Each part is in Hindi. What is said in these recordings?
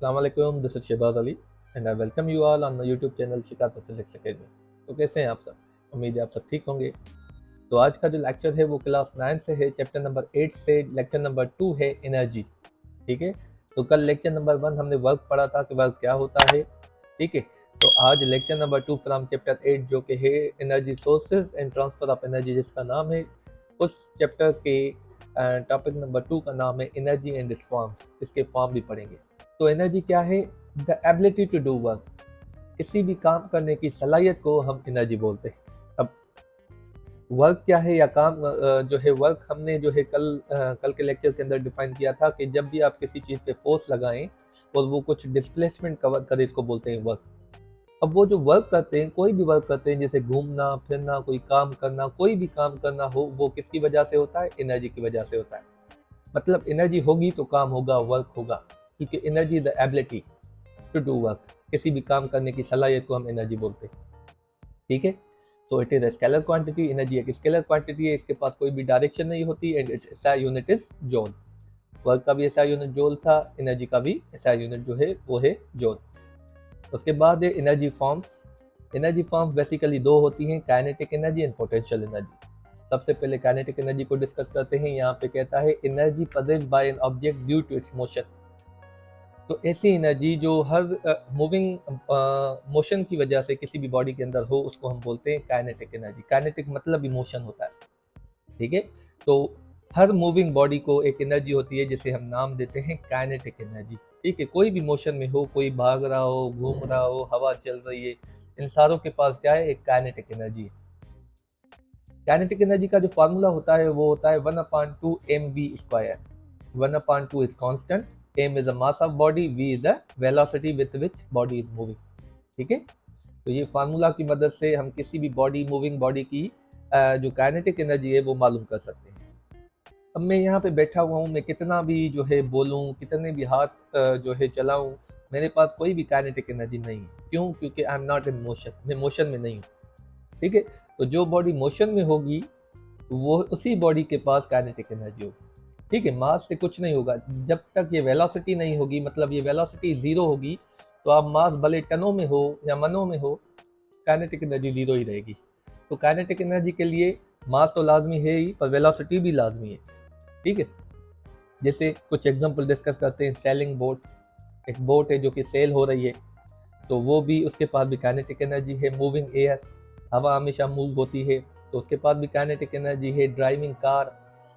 Assalamualaikum, this is Shehbaz Ali and I welcome you all on my YouTube channel शिकार फिजिक्स अकेडमी। तो कैसे हैं आप सब? उम्मीद है आप सब ठीक होंगे। तो आज का जो लेक्चर है वो क्लास 9 से है, चैप्टर नंबर 8 से लेक्चर नंबर 2 है एनर्जी। ठीक है, तो कल लेक्चर नंबर 1 हमने वर्क पढ़ा था कि वर्क क्या होता है। ठीक है, तो आज लेक्चर नंबर 2 फ्रॉम चैप्टर 8 जो कि है energy sources and transfer of energy जिसका नाम है, उस चैप्टर के टॉपिक नंबर 2 का नाम है एनर्जी एंड इट्स फॉर्म्स। इसके फॉर्म भी पढ़ेंगे। तो एनर्जी क्या है? The ability to do work, किसी भी काम करने की सलाहियत को हम एनर्जी बोलते हैं। अब वर्क क्या है या काम जो है वर्क हमने जो है कल के लेक्चर के अंदर डिफाइन किया था कि जब भी आप किसी चीज़ पे फोर्स लगाएं और वो कुछ डिस्प्लेसमेंट कवर करे, इसको बोलते हैं वर्क। अब वो जो वर्क करते हैं, कोई भी वर्क करते हैं, जैसे घूमना फिरना, कोई काम करना, कोई भी काम करना हो, वो किसकी वजह से होता है? एनर्जी की वजह से होता है। मतलब एनर्जी होगी तो काम होगा, वर्क होगा, क्योंकि energy the ability to do work, किसी भी काम करने की सलाहियत को हम एनर्जी बोलते हैं। ठीक है, तो it is a scalar quantity. Energy एक स्केलर क्वांटिटी है, इसके पास कोई भी डायरेक्शन नहीं होती and it's SI unit is joule. Work का भी एसआई यूनिट जूल था, एनर्जी का भी एसआई यूनिट जो है वो है जूल। उसके बाद है energy forms. Energy forms basically दो होती हैं, kinetic energy and potential energy. सबसे पहले काइनेटिक एनर्जी को डिस्कस करते हैं। यहाँ पे कहता है energy possessed by an object due to its motion. तो ऐसी एनर्जी जो हर मूविंग मोशन की वजह से किसी भी बॉडी के अंदर हो, उसको हम बोलते हैं काइनेटिक एनर्जी। काइनेटिक मतलब इमोशन होता है। ठीक है, तो हर मूविंग बॉडी को एक एनर्जी होती है जिसे हम नाम देते हैं काइनेटिक एनर्जी। ठीक है, कोई भी मोशन में हो, कोई भाग रहा हो, घूम रहा हो, हवा चल रही है, इन सारों के पास क्या है? एक काइनेटिक एनर्जी है। काइनेटिक एनर्जी का जो फार्मूला होता है वो होता है 1/2 mv²। 1/2 is constant, m is the mass of body, v is the velocity with which body is moving। ठीक है, तो ये फार्मूला की मदद से हम किसी भी बॉडी, मूविंग बॉडी की जो काइनेटिक एनर्जी है वो मालूम कर सकते हैं। अब मैं यहाँ पे बैठा हुआ हूँ, मैं कितना भी जो है बोलूँ, कितने भी हाथ जो है चलाऊँ, मेरे पास कोई भी काइनेटिक एनर्जी नहीं है। क्यों? क्योंकि I am not in motion, मैं मोशन में नहीं हूँ। ठीक है, तो जो बॉडी मोशन में होगी वो उसी बॉडी के पास काइनेटिक एनर्जी होगी। ठीक है, मास से कुछ नहीं होगा जब तक ये वेलोसिटी नहीं होगी, मतलब ये वेलोसिटी जीरो होगी, तो आप मास भले टनों में हो या मनों में हो, काइनेटिक एनर्जी जीरो ही रहेगी। तो काइनेटिक एनर्जी के लिए मास तो लाजमी है ही, पर वेलोसिटी भी लाजमी है। ठीक है, जैसे कुछ एग्जांपल डिस्कस करते हैं। सेलिंग बोट, एक बोट है जो कि सेल हो रही है, तो वो भी, उसके पास भी काइनेटिक एनर्जी है। मूविंग एयर, हवा हमेशा मूव होती है, तो उसके पास भी काइनेटिक एनर्जी है। ड्राइविंग कार,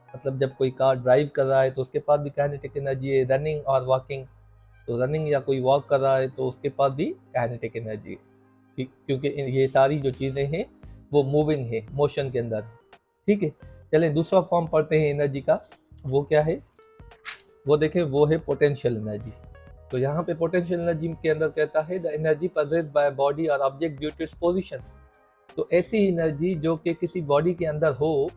मतलब जब कोई कार ड्राइव कर रहा है तो उसके पास भी काइनेटिक एनर्जी है। रनिंग और वॉकिंग, तो रनिंग या कोई वॉक कर रहा है तो उसके पास भी काइनेटिक एनर्जी है, क्योंकि ये सारी जो चीज़ें हैं वो मूविंग है, मोशन के अंदर। ठीक है, चलें दूसरा फॉर्म पढ़ते हैं एनर्जी का। वो क्या है? वो देखें, वो है पोटेंशियल एनर्जी। तो यहाँ पे पोटेंशियल एनर्जी के अंदर कहता है the energy possessed by body और object due to its position. तो ऐसी एनर्जी जो कि किसी बॉडी के अंदर हो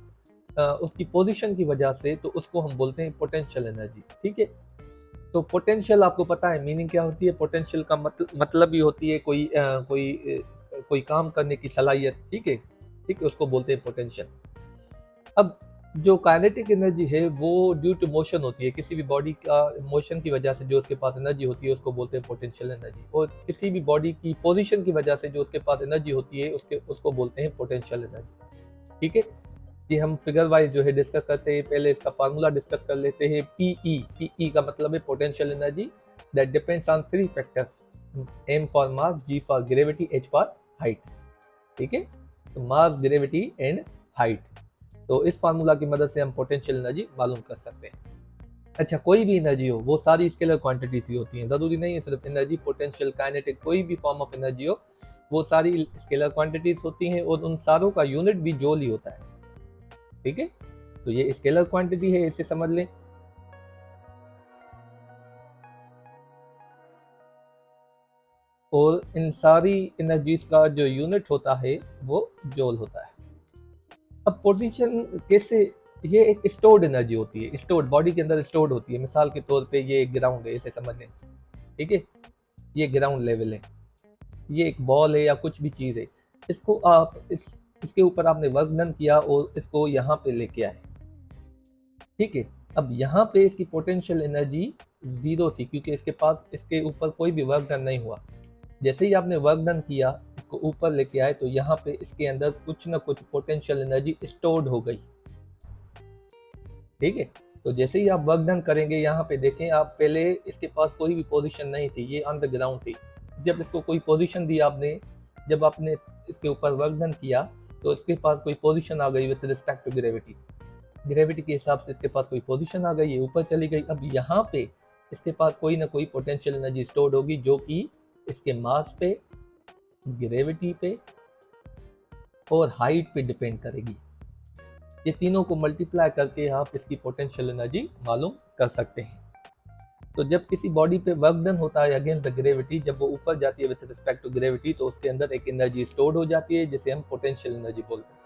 उसकी पोजीशन की वजह से, तो उसको हम बोलते हैं पोटेंशियल एनर्जी। ठीक है, तो पोटेंशियल आपको पता है मीनिंग क्या होती है? पोटेंशियल का मतलब ही होती है कोई काम करने की सलाहियत। ठीक है, ठीक है, उसको बोलते हैं पोटेंशियल। अब जो काइनेटिक एनर्जी है वो ड्यू टू मोशन होती है, किसी भी बॉडी का मोशन की वजह से जो उसके पास एनर्जी होती है उसको बोलते हैं पोटेंशियल एनर्जी। और किसी भी बॉडी की पोजीशन की वजह से जो उसके पास एनर्जी होती है उसको बोलते हैं पोटेंशियल एनर्जी। ठीक है, ये हम फिगर वाइज जो है डिस्कस करते हैं। पहले इसका फार्मूला डिस्कस कर लेते हैं। पीई का मतलब है potential energy that depends on 3 factors, m for mass, g for gravity, h for height. ठीक है, तो मास, ग्रेविटी एंड हाइट। तो इस फार्मूला की मदद से हम पोटेंशियल एनर्जी मालूम कर सकते हैं। अच्छा, कोई भी एनर्जी हो, वो सारी स्केलर क्वांटिटीज ही होती हैं, ज़रूरी नहीं है सिर्फ एनर्जी, पोटेंशियल, काइनेटिक, कोई भी फॉर्म ऑफ एनर्जी हो, वो सारी स्केलर क्वांटिटीज होती हैं और उन सारों का यूनिट भी जूल ही होता है। ठीक है, तो ये स्केलर क्वांटिटी है, इसे समझ लें। और इन सारी एनर्जीज का जो यूनिट होता है वो जूल होता है। अब पोजीशन कैसे? ये एक स्टोर्ड एनर्जी होती है, स्टोर्ड, बॉडी के अंदर स्टोर्ड होती है। मिसाल के तौर पे ये एक ग्राउंड है, इसे समझ लें। ठीक है, ये ग्राउंड लेवल है, ये एक बॉल है या कुछ भी चीज़ है, इसको आप इसके ऊपर आपने वर्क डन किया और इसको यहाँ पे लेके आए। ठीक है, अब यहाँ पे इसकी पोटेंशियल एनर्जी जीरो थी, क्योंकि इसके पास इसके ऊपर कोई भी वर्क डन नहीं हुआ। जैसे ही आपने वर्क डन किया, इसको ऊपर लेके आए, तो यहाँ पे इसके अंदर कुछ ना कुछ पोटेंशियल एनर्जी स्टोर्ड हो गई। ठीक है, तो जैसे ही आप वर्क डन करेंगे, यहाँ पे देखें आप, पहले इसके पास कोई भी पोजीशन नहीं थी, ये ऑन द ग्राउंड थी। जब इसको कोई पोजीशन दी आपने, जब आपने इसके ऊपर वर्क डन किया, तो इसके पास कोई पोजीशन आ गई with respect to gravity. Gravity के हिसाब से इसके पास कोई पोजीशन आ गई, ये ऊपर चली गई। अब यहाँ पे इसके पास कोई ना कोई पोटेंशियल एनर्जी स्टोर्ड होगी, जो कि इसके मास पे, ग्रेविटी पे और हाइट पे डिपेंड करेगी। ये तीनों को मल्टीप्लाई करके आप इसकी पोटेंशियल एनर्जी मालूम कर सकते हैं। तो जब किसी बॉडी पे वर्क डन होता है अगेंस्ट द ग्रेविटी, जब वो ऊपर जाती है विद रिस्पेक्ट टू ग्रेविटी, तो उसके अंदर एक एनर्जी स्टोर्ड हो जाती है, जिसे हम पोटेंशियल एनर्जी बोलते हैं।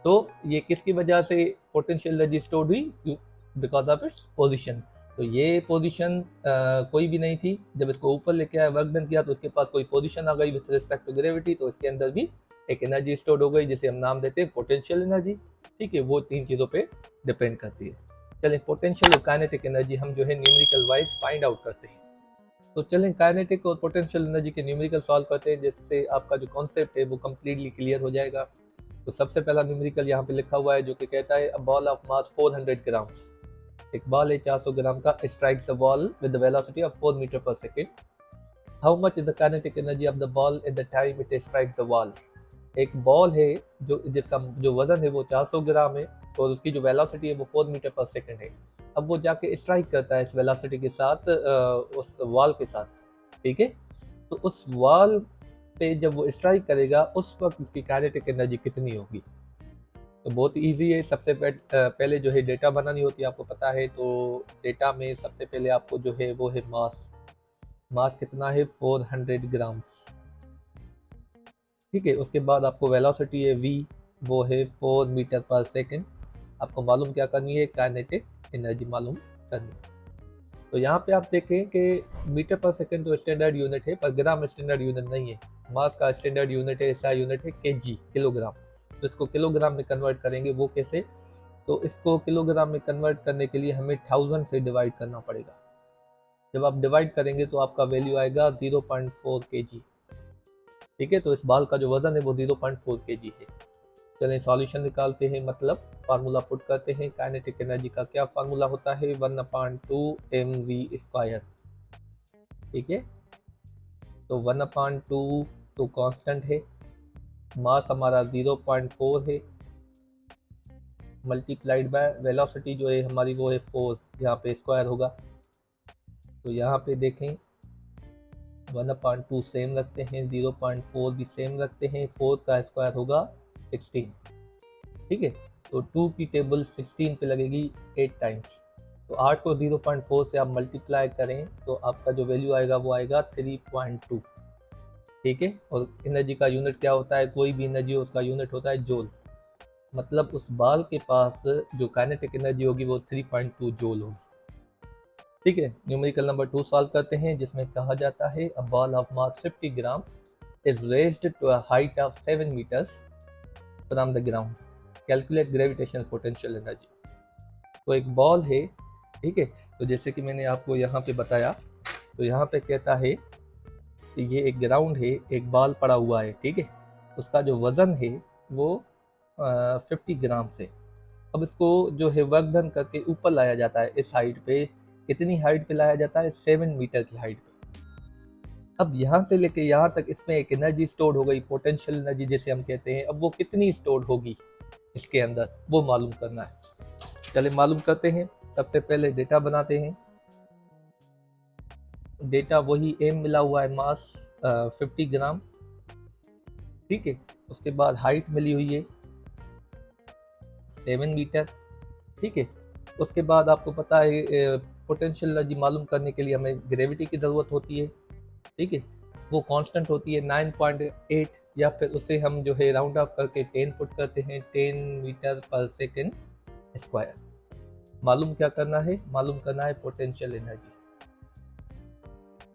तो ये किसकी वजह से पोटेंशियल एनर्जी स्टोर्ड हुई? Because of its position. तो ये पोजीशन कोई भी नहीं थी। जब इसको ऊपर लेके आया, वर्क डन किया, तो उसके पास कोई पोजीशन आ गई विद रिस्पेक्ट टू ग्रेविटी, तो इसके अंदर भी एक एनर्जी स्टोर्ड हो गई, जिसे हम नाम देते हैं पोटेंशियल एनर्जी। ठीक है, वो तीन चीज़ों पे डिपेंड करती है। चलें, पोटेंशियल और काइनेटिक एनर्जी हम जो है न्यूमेरिकल वाइज फाइंड आउट करते हैं। तो चलें, काइनेटिक और पोटेंशियल एनर्जी के न्यूमेरिकल सॉल्व करते हैं, जिससे आपका जो कॉन्सेप्ट है वो कम्प्लीटली क्लियर हो जाएगा। तो सबसे पहला न्यूमेरिकल यहाँ पे लिखा हुआ है, जो कि कहता है अ बॉल ऑफ मास 400 ग्राम। एक बॉल है 400 ग्राम का, strikes the ball with the velocity of 4 metre per second. How much is the kinetic energy of the ball at the time it strikes the wall. एक बॉल है जिसका जो वजन है वो 400 ग्राम है, और उसकी जो वेलोसिटी है वो 4 मीटर पर सेकेंड है। अब वो जाके स्ट्राइक करता है इस वेलोसिटी के साथ उस वॉल के साथ। ठीक है, तो उस वॉल पे जब वो स्ट्राइक करेगा, उस वक्त उसकी काइनेटिक एनर्जी कितनी होगी? तो बहुत इजी है। सबसे पहले जो है डेटा बनानी होती है, आपको पता है। तो डेटा में सबसे पहले आपको जो है वो है मास। मास कितना है? 400 ग्राम। ठीक है, उसके बाद आपको वेलोसिटी है v, वो है 4 मीटर पर सेकेंड। आपको मालूम क्या करनी है? काइनेटिक एनर्जी मालूम करनी है। तो यहाँ पे आप देखें कि मीटर पर सेकेंड तो स्टैंडर्ड यूनिट है, पर ग्राम स्टैंडर्ड यूनिट नहीं है। मास का स्टैंडर्ड यूनिट है, ऐसा यूनिट है केजी, किलोग्राम। तो इसको किलोग्राम में कन्वर्ट करेंगे, वो कैसे? तो इसको किलोग्राम में कन्वर्ट करने के लिए हमें 1000 से डिवाइड करना पड़ेगा। जब आप डिवाइड करेंगे तो आपका वैल्यू आएगा 0.4 kg। ठीक है, तो इस बाल का जो वजन है वो 0.4 kg है। चलें सॉल्यूशन निकालते हैं, मतलब फार्मूला पुट करते हैं। काइनेटिक एनर्जी का क्या फार्मूला होता है? 1/2 mv²। ठीक है, तो 1/2 तो कांस्टेंट है, मास हमारा 0.4 है, मल्टीप्लाइड बाय वेलोसिटी जो है हमारी वो है 4, यहाँ पे स्क्वायर होगा। तो यहाँ पे देखें 1/2 सेम रखते हैं, 0.4 भी सेम रखते हैं, 4 का स्क्वायर होगा 16। ठीक है, तो 2 की टेबल 16 पे लगेगी 8 टाइम्स। तो 8 को 0.4 से आप मल्टीप्लाई करें, तो आपका जो वैल्यू आएगा वो आएगा 3.2। ठीक है, और एनर्जी का यूनिट क्या होता है? कोई भी एनर्जी हो उसका यूनिट होता है जूल। मतलब उस बाल के पास जो काइनेटिक एनर्जी होगी वो 3.2 जूल होगी। ठीक है, न्यूमेरिकल नंबर 2 सॉल्व करते हैं, जिसमें कहा जाता है a ball of mass 50 gram is raised to a height of 7 metres from the ground. Calculate gravitational potential energy. तो एक बॉल है, ठीक है, तो जैसे कि मैंने आपको यहाँ पे बताया, तो यहाँ पे कहता है कि ये एक ग्राउंड है, एक बॉल पड़ा हुआ है। ठीक है, उसका जो वजन है वो 50 ग्राम से। अब इसको जो है वर्क डन करके ऊपर लाया जाता है इस हाइट पे। कितनी हाइट पे लाया जाता है? 7 मीटर की हाइट पे। अब यहाँ से लेके यहाँ तक इसमें एक एनर्जी स्टोर्ड हो गई, पोटेंशियल एनर्जी जिसे हम कहते हैं। अब वो कितनी स्टोर्ड होगी इसके अंदर, वो मालूम करना है। चले मालूम करते हैं। सबसे पहले डेटा बनाते हैं। डेटा वही एम मिला हुआ है, मास 50 ग्राम। ठीक है, उसके बाद हाइट मिली हुई है 7 मीटर। ठीक है, उसके बाद आपको पता है पोटेंशियल एनर्जी मालूम करने के लिए हमें ग्रेविटी की ज़रूरत होती है। ठीक है, वो कांस्टेंट होती है 9.8, या फिर उसे हम जो है राउंड ऑफ करके 10 पुट करते हैं, 10 मीटर पर सेकेंड स्क्वायर। मालूम क्या करना है? मालूम करना है पोटेंशियल एनर्जी।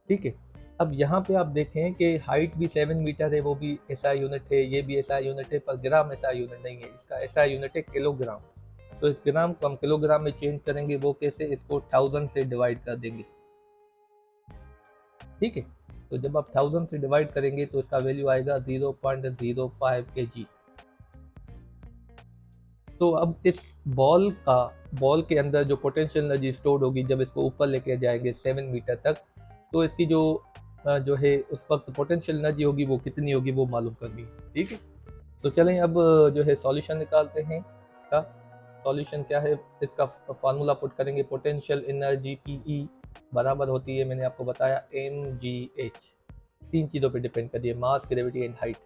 ठीक है, अब यहाँ पे आप देखें कि हाइट भी 7 मीटर है, वो भी ऐसा यूनिट है, ये भी ऐसा यूनिट है, पर ग्राम ऐसा यूनिट नहीं है। इसका ऐसा यूनिट है किलोग्राम। तो इस ग्राम को हम किलोग्राम में चेंज करेंगे, वो कैसे, इसको 1000 से डिवाइड कर देंगे। ठीक है, तो जब आप 1000 से डिवाइड करेंगे तो इसका वैल्यू आएगा 0.05 kg। तो अब इस बॉल के अंदर जो पोटेंशियल एनर्जी स्टोर होगी जब इसको ऊपर लेके जाएंगे 7 मीटर तक, तो इसकी जो है उस वक्त पोटेंशियल एनर्जी होगी वो कितनी होगी वो मालूम करनी है। ठीक है, तो चलें अब जो है सॉल्यूशन निकालते हैं। इसका सॉल्यूशन क्या है, इसका फार्मूला पुट करेंगे। पोटेंशियल एनर्जी PE बराबर होती है, मैंने आपको बताया, mgh। 3 चीज़ों पे डिपेंड करिए, मास, ग्रेविटी एंड हाइट।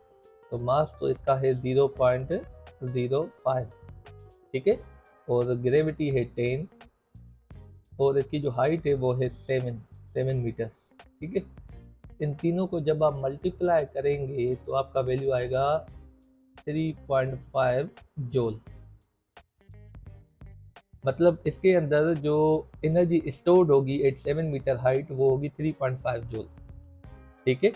तो मास तो इसका है 0.05, ठीक है, और ग्रेविटी है 10, और इसकी जो हाइट है वो है 7 मीटर्स। ठीक है, इन तीनों को जब आप मल्टीप्लाई करेंगे तो आपका वैल्यू आएगा 3.5 जूल। मतलब इसके अंदर जो एनर्जी स्टोर्ड होगी एट 7 मीटर हाइट वो होगी 3.5 जूल। ठीक है,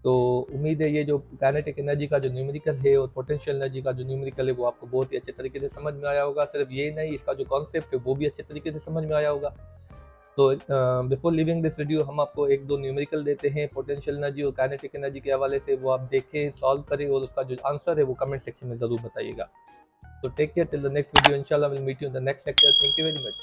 तो उम्मीद है ये जो काइनेटिक एनर्जी का जो न्यूमेरिकल है और पोटेंशियल एनर्जी का जो न्यूमेरिकल है वो आपको बहुत ही अच्छे तरीके से समझ में आया होगा। सिर्फ ये नहीं, इसका जो कॉन्सेप्ट है वो भी अच्छे तरीके से समझ में आया होगा। तो बिफोर लिविंग दिस वीडियो हम आपको एक दो न्यूमेरिकल देते हैं पोटेंशियल एनर्जी और काइनेटिक एनर्जी के हवाले से, वो आप देखें, सॉल्व करें और उसका जो आंसर है वो कमेंट सेक्शन में ज़रूर बताइएगा। So take care till the next video. Inshallah, we'll meet you in the next lecture. Thank you very much.